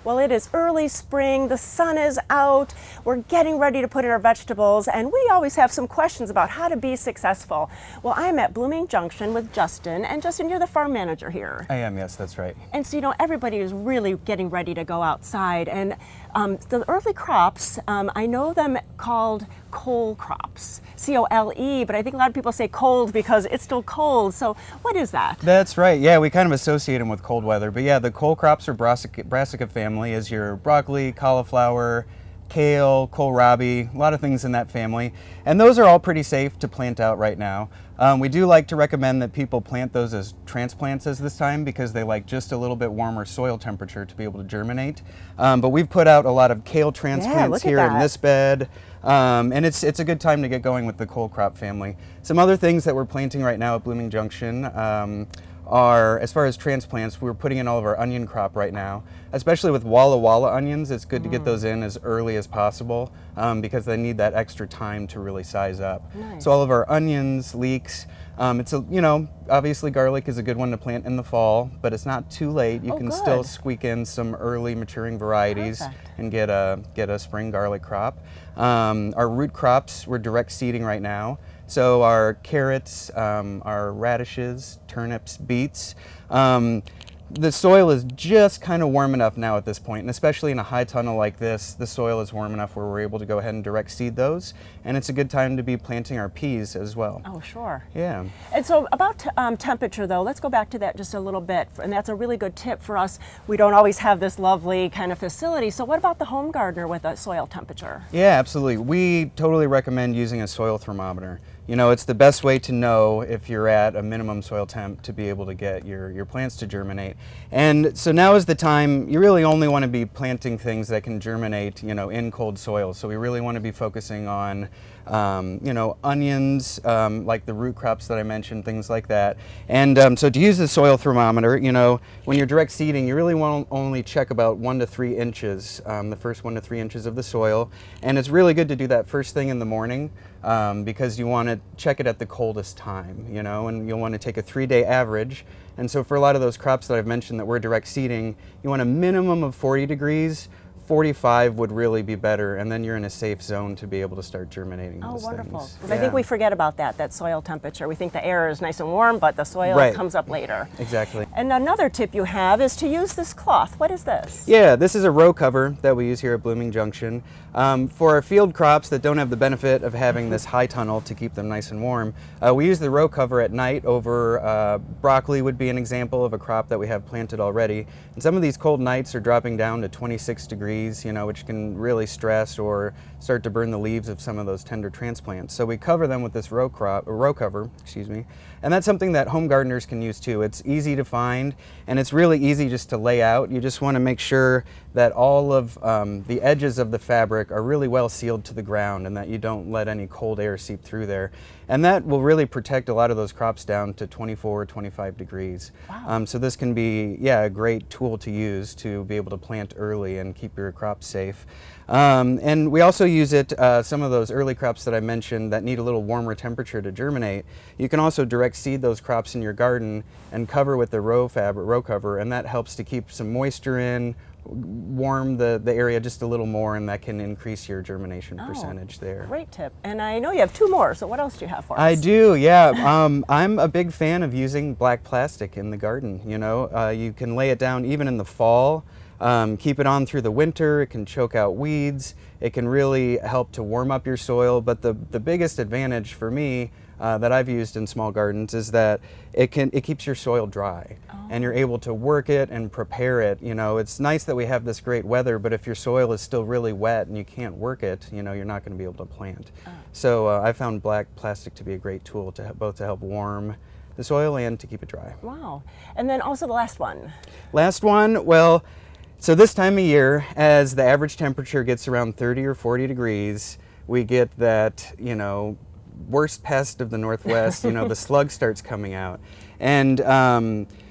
Well, it is early spring, the sun is out, we're getting ready to put in our vegetables, and we always have some questions about how to be successful. Well, I'm at Blooming Junction with Justin, and Justin, you're the farm manager here. I am, yes, that's right. And so, everybody is really getting ready to go outside, and the early crops, I know them called cole crops, C-O-L-E, but I think a lot of people say cold because it's still cold. So what is that? That's right, yeah, we kind of associate them with cold weather, but yeah, the cole crops or brassica family is your broccoli, cauliflower, kale, kohlrabi, a lot of things in that family. And those are all pretty safe to plant out right now. We do like to recommend that people plant those as transplants this time because they like just a little bit warmer soil temperature to be able to germinate. But we've put out a lot of kale transplants here in this bed. And it's a good time to get going with the cole crop family. Some other things that we're planting right now at Blooming Junction are, as far as transplants, we're putting in all of our onion crop right now. Especially with Walla Walla onions, it's good to get those in as early as possible because they need that extra time to really size up. Nice. So all of our onions, leeks, obviously garlic is a good one to plant in the fall, but it's not too late. You can still squeak in some early maturing varieties and get a spring garlic crop. Our root crops, we're direct seeding right now. So our carrots, our radishes, turnips, beets. The soil is just kind of warm enough now at this point, and especially in a high tunnel like this, the soil is warm enough where we're able to go ahead and direct seed those, and it's a good time to be planting our peas as well. Oh, sure. Yeah. And so about temperature, though, let's go back to that just a little bit, and that's a really good tip for us. We don't always have this lovely kind of facility, so what about the home gardener with a soil temperature? Yeah, absolutely. We totally recommend using a soil thermometer. You know, it's the best way to know if you're at a minimum soil temp to be able to get your plants to germinate. And so now is the time, you really only want to be planting things that can germinate, in cold soil. So we really want to be focusing on, onions, like the root crops that I mentioned, things like that. And so to use the soil thermometer, when you're direct seeding, you really want to only check about 1 to 3 inches, the first 1 to 3 inches of the soil. And it's really good to do that first thing in the morning. Because you want to check it at the coldest time, and you'll want to take a 3-day average. And so for a lot of those crops that I've mentioned that we're direct seeding, you want a minimum of 40 degrees. 45 would really be better, and then you're in a safe zone to be able to start germinating those things. Oh, wonderful. Because I think we forget about that soil temperature. We think the air is nice and warm, but the soil comes up later. Exactly. And another tip you have is to use this cloth. What is this? Yeah, this is a row cover that we use here at Blooming Junction. For our field crops that don't have the benefit of having this high tunnel to keep them nice and warm, we use the row cover at night over broccoli would be an example of a crop that we have planted already. And some of these cold nights are dropping down to 26 degrees, which can really stress or start to burn the leaves of some of those tender transplants. So we cover them with this row cover, and that's something that home gardeners can use too. It's easy to find, and it's really easy just to lay out. You just want to make sure that all of the edges of the fabric are really well sealed to the ground and that you don't let any cold air seep through there. And that will really protect a lot of those crops down to 24 or 25 degrees. Wow. So this can be, a great tool to use to be able to plant early and keep your crops safe. And we also use it, some of those early crops that I mentioned that need a little warmer temperature to germinate. You can also direct seed those crops in your garden and cover with the row cover, and that helps to keep some moisture in, warm the area just a little more, and that can increase your germination percentage there. Great tip. And I know you have 2 more, so what else do you have for us? I do, yeah. I'm a big fan of using black plastic in the garden. You can lay it down even in the fall. Keep it on through the winter. It can choke out weeds. It can really help to warm up your soil. But the biggest advantage for me that I've used in small gardens is that it keeps your soil dry, and you're able to work it and prepare it. It's nice that we have this great weather, but if your soil is still really wet and you can't work it, you're not going to be able to plant. So I found black plastic to be a great tool to both to help warm the soil and to keep it dry. Wow. And then also the last one. Last one, well, so this time of year, as the average temperature gets around 30 or 40 degrees, we get that, worst pest of the Northwest, the slug starts coming out. And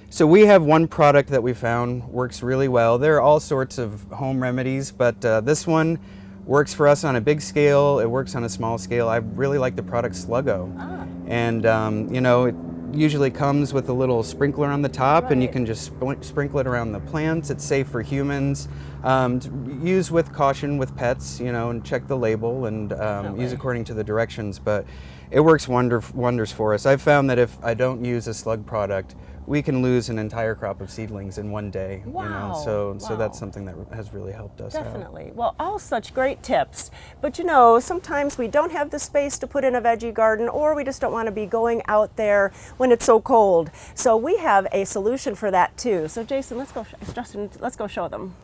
so we have one product that we found works really well. There are all sorts of home remedies, but this one works for us on a big scale. It works on a small scale. I really like the product Sluggo. And, usually comes with a little sprinkler on the top, and you Right. can just sprinkle it around the plants. It's safe for humans. Use with caution with pets, and check the label and use Definitely. according to the directions. But it works wonders for us. I've found that if I don't use a slug product, we can lose an entire crop of seedlings in one day. Wow. So Wow. that's something that has really helped us out. Definitely. Well, all such great tips. But sometimes we don't have the space to put in a veggie garden, or we just don't want to be going out there when it's so cold. So we have a solution for that too. So Jason, Justin, let's go show them.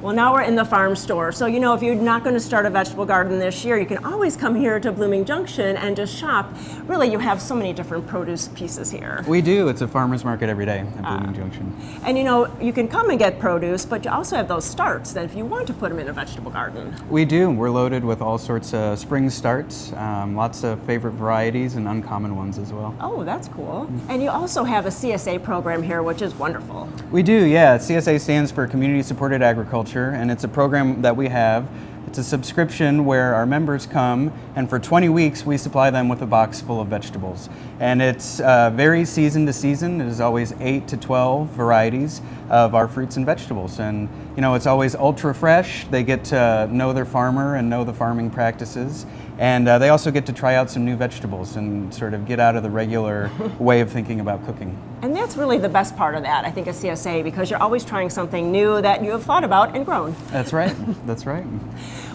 Well, now we're in the farm store. So, if you're not going to start a vegetable garden this year, you can always come here to Blooming Junction and just shop. Really, you have so many different produce pieces here. We do. It's a farmer's market every day at Blooming Junction. And you can come and get produce, but you also have those starts that if you want to put them in a vegetable garden. We do. We're loaded with all sorts of spring starts, lots of favorite varieties and uncommon ones as well. Oh, that's cool. And you also have a CSA program here, which is wonderful. We do, yeah. CSA stands for Community Supported Agriculture, and it's a program that we have. It's a subscription where our members come, and for 20 weeks we supply them with a box full of vegetables. And it's varies season to season. It is always 8 to 12 varieties of our fruits and vegetables. And it's always ultra fresh. They get to know their farmer and know the farming practices. And they also get to try out some new vegetables and sort of get out of the regular way of thinking about cooking. And that's really the best part of that, I think, of CSA, because you're always trying something new that you have thought about and grown. That's right. That's right.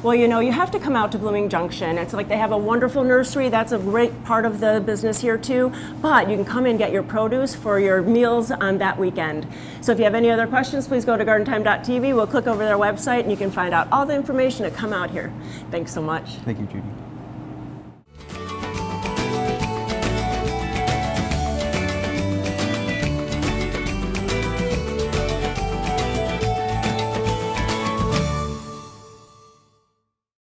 Well, you have to come out to Blooming Junction. It's like they have a wonderful nursery. That's a great part of the business here too. But you can come and get your produce for your meals on that weekend. So if you have any other questions, please go to gardentime.tv. We'll click over their website and you can find out all the information to come out here. Thanks so much. Thank you, Judy.